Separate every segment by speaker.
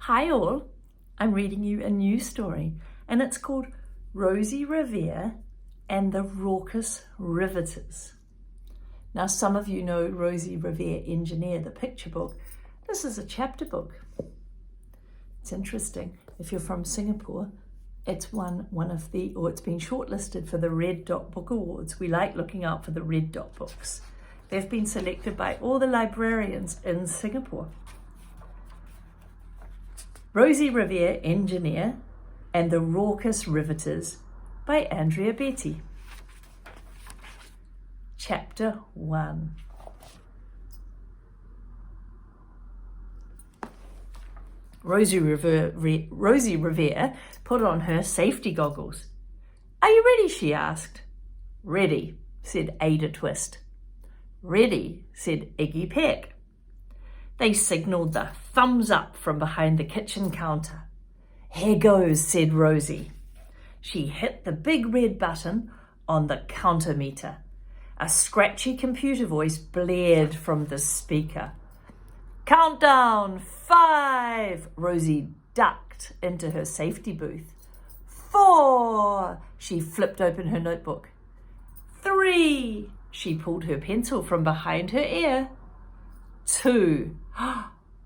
Speaker 1: Hi all, I'm reading you a new story and it's called Rosie, Revere and the Raucous Riveters. Now some of you know Rosie, Revere, Engineer, the picture book. This is a chapter book. It's interesting. If you're from Singapore, it's it's been shortlisted for the Red Dot Book Awards. We like looking out for the Red Dot books. They've been selected by all the librarians in Singapore. Rosie, Revere, Engineer and the Raucous Riveters by Andrea Beatty. Chapter 1. Rosie Revere put on her safety goggles. "Are you ready?" she asked. "Ready," said Ada Twist. "Ready," said Iggy Peck. They signalled the thumbs up from behind the kitchen counter. "Here goes," said Rosie. She hit the big red button on the counter meter. A scratchy computer voice blared from the speaker. "Countdown, 5!" Rosie ducked into her safety booth. 4! She flipped open her notebook. 3! She pulled her pencil from behind her ear. 2!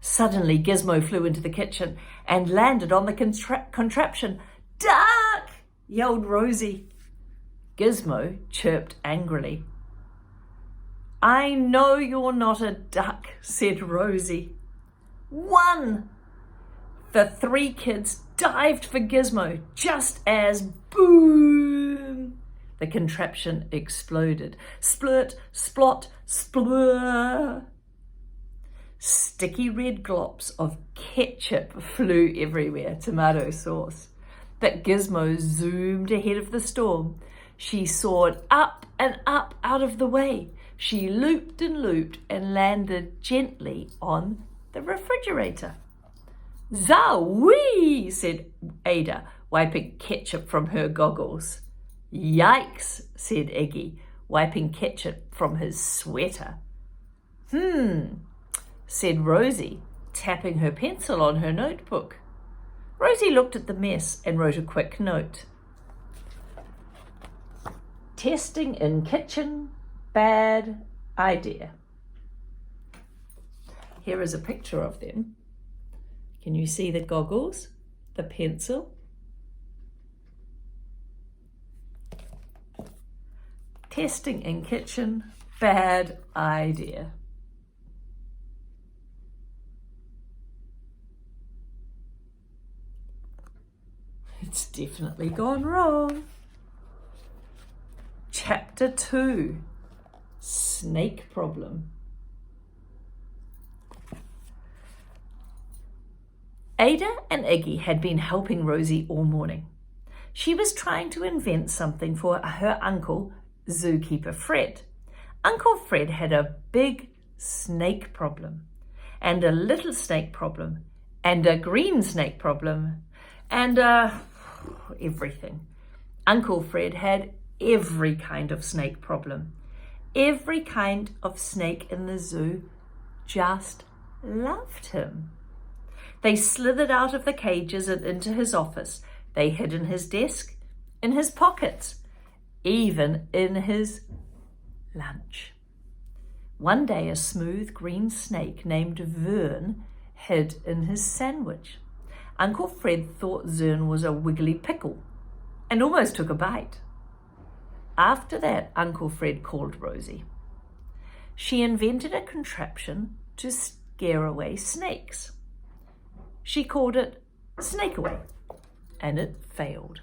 Speaker 1: Suddenly Gizmo flew into the kitchen and landed on the contraption. "Duck!" yelled Rosie. Gizmo chirped angrily. "I know you're not a duck," said Rosie. 1! The 3 kids dived for Gizmo just as boom! The contraption exploded. Splurt, splot, splur. Sticky red glops of ketchup flew everywhere, tomato sauce. But Gizmo zoomed ahead of the storm. She soared up and up out of the way. She looped and landed gently on the refrigerator. "Zowie!" said Ada, wiping ketchup from her goggles. "Yikes!" said Iggy, wiping ketchup from his sweater. Said Rosie, tapping her pencil on her notebook. Rosie looked at the mess and wrote a quick note. "Testing in kitchen, bad idea." Here is a picture of them. Can you see the goggles, the pencil? Testing in kitchen, bad idea. It's definitely gone wrong. Chapter 2, Snake Problem. Ada and Iggy had been helping Rosie all morning. She was trying to invent something for her uncle, Zookeeper Fred. Uncle Fred had a big snake problem, and a little snake problem, and a green snake problem, and everything. Uncle Fred had every kind of snake problem. Every kind of snake in the zoo just loved him. They slithered out of the cages and into his office. They hid in his desk, in his pockets, even in his lunch. One day a smooth green snake named Vern hid in his sandwich. Uncle Fred thought Zern was a wiggly pickle and almost took a bite. After that, Uncle Fred called Rosie. She invented a contraption to scare away snakes. She called it Snake Away, and it failed.